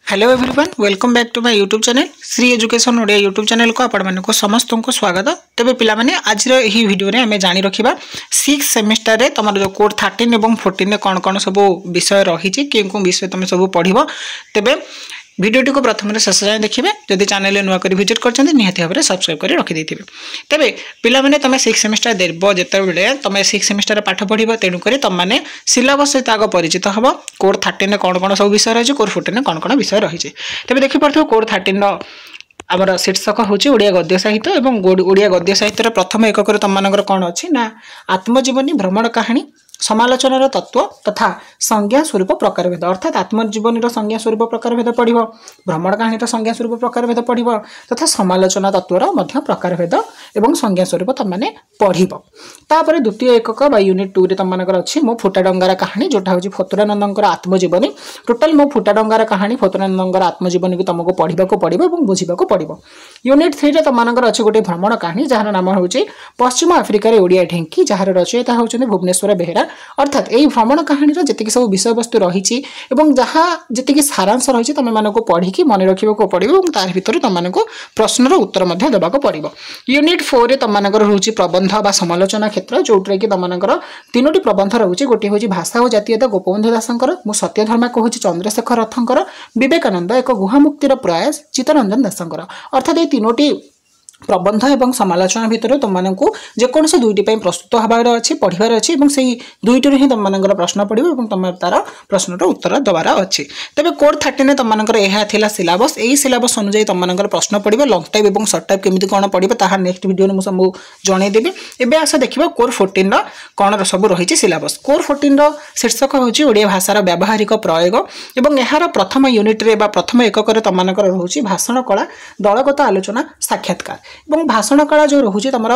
Hello everyone welcome back to my YouTube channel Shri education Odia YouTube channel को आपण समस्त को स्वागत। तेबे पिला माने आज यही वीडियो रे हमें जानि रखिबा 6 सेमेस्टर रे तमर जो कोड 13 एवं 14 रे कोन कोन सब विषय रही छि केउ विषय तुम सब पढिबो। तेबे वीडियोटी को प्रथम शेष जाए देखिए जदि चैनल नुआ कर विजिट कर निहाती भाव में सब्सक्राइब कर रखी देते। तेबे पिला माने तुम 6 सेमेस्टर देव जिते तुम 6 सेमेस्टर पाठ पढ़ तेणुक तुम मैंने सिलेबस सहित आग परिचित हम कोड 13 कौन कौन सब विषय रही कोड 14 कौन कौन विषय रही। तेज देखिपे कोड 13 आमर शीर्षक हूँ ओडिया गद्य साहित्य और ओडिया गद्य साहित्य प्रथम एकक तुम मान कौन अच्छी ना आत्मजीवनी भ्रमण कहानी समालोचनार तत्व तथा संज्ञा स्वरूप प्रकार भेद अर्थात आत्मजीवनी संज्ञा स्वरूप प्रकार भेद पढ़ भ्रमण कहानी संज्ञा स्वरूप प्रकार भेद पढ़ तथा समालोचना तत्वर प्रकार भेद और संज्ञा स्वरूप तुमने पढ़। द्वितीय एकक यूनिट 2 रे तुम अच्छी मो फुटा डंगार कहानी जोटा हूँ फतुरानंद आत्मजीवनी टोटाल मो फुटा डंगार कहानी फतुरानंद आत्मजीवनी को तुमको पढ़ा पड़ो और बुझा पड़ो। यूनिट 3 रे तुम अच्छे गोटे भ्रमण कहानी जार नाम हूँ पश्चिम आफ्रिकार ओडिया ढेंकी जार रचयिता होउछन्ति भुवनेश्वर बेहेरा अर्थात यही भ्रमण कहानी जी सब विषय वस्तु रही जहाँ जी सारांश रही तुम मानक पढ़ी मन रखा पड़ो और तार भर तुम प्रश्नर उत्तर देवाक पड़ो। यूनिट 4 रे तुम रोचे प्रबंध बा समालोचना क्षेत्र जोटे कि तुम 3टी प्रबंध रोचे गोटे हूँ भाषा और जातीयता गोपबंधु दासंकर मु सत्यधर्मा कहूँ चंद्रशेखर रथंकर विवेकानंद एक गुहामुक्तिर प्रयास चित्तरंजन दासंकर अर्थात ये 3टी प्रबंध एवं समालोचना भितर तुमको जेकोसी 2टी प्रस्तुत हबार अच्छी पढ़ार अच्छी से 2टी ही तुम प्रश्न पड़ो और तुम तार प्रश्नर उत्तर देवार अच्छी। तेज कोड 13 तुमकर यह सिलेबस यही सिलेबस अनुଯାयी तुम प्रश्न पड़ो लंग टाइप और सर्ट टाइप केमी कौन पड़ो ताहा नेक्स्ट वीडियो में सब जनईदेवी। एवं आस देखा कोड 14 कौन सब रही सिलेबस कोड 14 शीर्षक हूँ ओडिया भाषार व्यावहारिक प्रयोग और यार प्रथम यूनिट रे प्रथम एकक तुमकर रोचे भाषण कला दलगत आलोचना साक्षात्कार এবং भाषण कला जो रोचे तुम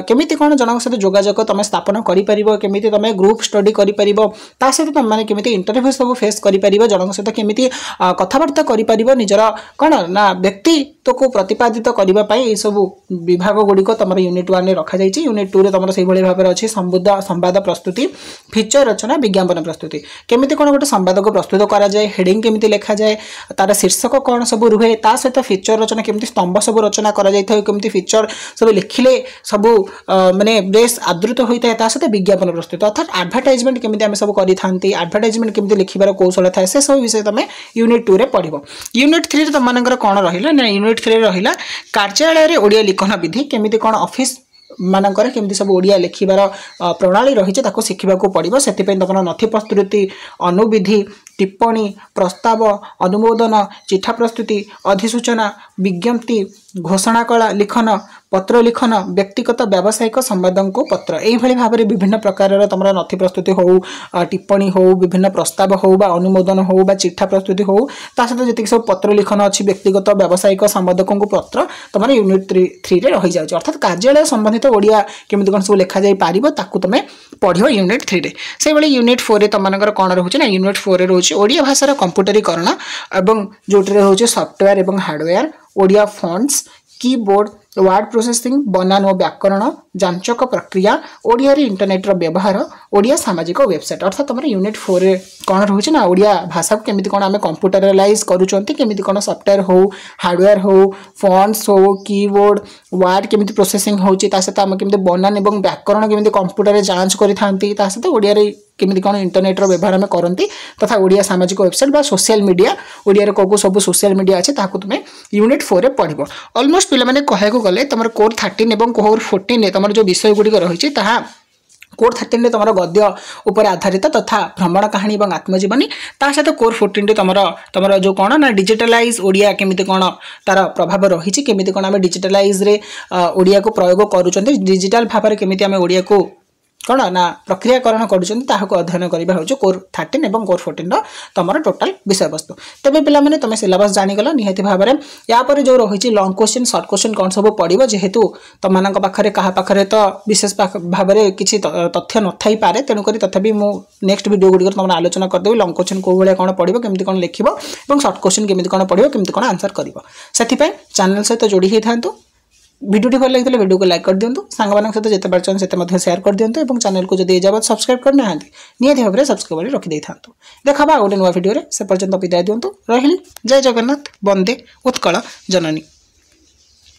केमी कौन जन सहित जोगाजोग तुम स्थापन करमी तुम ग्रुप स्टडी कर सहित तुम मैंने केमी इंटरव्यू सब फेस कर जन सहित केमी कथबार्ता कर निजर कौन ना व्यक्तित्व को प्रतिपादित करने सब विभाग गुड़िक तुम यूनिट 1 रखा जाइए। यूनिट 2 रे तुम से भाव में अच्छी संवाद प्रस्तुति फीचर रचना विज्ञापन प्रस्तुति केमी कौन गोटे संवाद को प्रस्तुत कराए हेडिंग केमी लिखा जाए तार शीर्षक कौन सब रुहे ता सहित फीचर रचना केमी स्तंभ सब रचना करमती फीचर सब लिखिले सब माने बेस आदृत होता है सहित विज्ञापन प्रस्तुत अर्थात एडवर्टाइजमेंट केमी आम सब करें एडवर्टाइजमेंट केमी लिखार कौशल थाए से सब विषय तुम यूनिट 2 रे पढ़ो। यूनिट 3 रे तुम कौन रहा ना यूनिट 3 रहा कार्यालय ओडिया लिखन विधि केमी कौन ऑफिस मानकर केमती सब ओडिया लिखार प्रणाली रही शिखा पड़ो से तुम नथि प्रस्तुति अनुविधि टिप्पणी प्रस्ताव अनुमोदन चिठा प्रस्तुति अधिसूचना विज्ञप्ति घोषणा कला लिखन पत्र लिखन व्यक्तिगत व्यावसायिक संवादों को पत्र यही भाव में विभिन्न प्रकार तुम नथि प्रस्तुति हो टिप्पणी हो विभिन्न प्रस्ताव हो अनुमोदन हो चिठा प्रस्तुति हो सहित जी सब पत्र लिखन अच्छी व्यक्तिगत व्यावसायिक संवादकों को पत्र तुम यूनिट 3 रे रही जाए अर्थात कार्यालय संबंधित ओडिया केमी कौन सब लिखा जाई पारिबो ताकू तुम पढ़ो यूनिट 3 रे। से भाई यूनिट 4 रे तुम कौन रोचे ना यूनिट 4 रे रोचे ओडिया भाषार कंप्यूटरीकरण और जोटे रोचे सॉफ्टवेयर और hardware Odia fonts keyboard word processing बनान और व्याकरण जांचक प्रक्रिया ओडिया रे इंटरनेट रो व्यवहार ओडिया सामाजिक वेबसाइट अर्थात तुम यूनिट 4 रे कौन रोचे ना ओडिया भाषा को केमी कौन आम कंप्यूटराइज करुँच केमी कौन सॉफ्टवेयर हो हार्डवेयर हो फॉन्ट्स हो कीबोर्ड वर्ड केमी प्रोसेसिंग होती आम केमी बनान और व्याकरण केमी कंप्यूटर जांच करते ओडिया रे केमी कौन इंटरनेट रो व्यवहार आम करती तथा ओडिया सामाजिक वेबसाइट बा सोशल मीडिया ओडिया को सब सोशल मीडिया अच्छे तुम यूनिट 4 रे पढ़ो। ऑलमोस्ट पे कहूँ गले तुम कोड 13 और कोड 14 तुम जो विषय गुड़िक रही कोड 13 रे तुम गद्य उपर आधारित तथा भ्रमण कहानी और आत्मजीवनी सहित कोड 14 तुम जो कौन ना डिजिटालाइज ओडिया केमी कौन तार प्रभाव रही केमी कौन आम डिजिटालाइज रे ओडिया को प्रयोग करुँच डिजिटाल भाव में केमी आम ओडिया को कौन ना प्रक्रियाकरण कर अध्ययन करवा हूँ कोर 13 और कोर 14 तुम टोटाल विषय वस्तु। तेज पे तुम सिलेबस जानीगल निहाती भाव में यापर जो रही लंग क्वेश्चन सर्ट क्वेश्चन कौन सब पड़ो जेहेतु तुम पाखे क्या पाखे तो विशेष भाव में किसी तथ्य न थी पारे तेणुक तथापि मु नेक्स्ट वीडियो गुड़िक तुम आलोचना करदेवी लंग क्वेश्चन कौ भाया कौन पड़ो केमी कौन लिख और सर्ट क्वेश्चन केमी कौन पड़ो केमी कौन आंसर कर चैनल सहित जोड़ी होता। भिडियोटी भल लगी भिडियो को लाइक कर दिंतु सांग सहित जिते पार्चन से सेयार कर दिंतु और चैनल को जब एजावत सब्सक्राइब करना निहाती भाव में सब्सक्राइब रखिदे था। देखा गोटे नुआ भिडियो से पर्यटन विदाय दिंतु रही। जय जगन्नाथ। वंदे उत्कल जननी।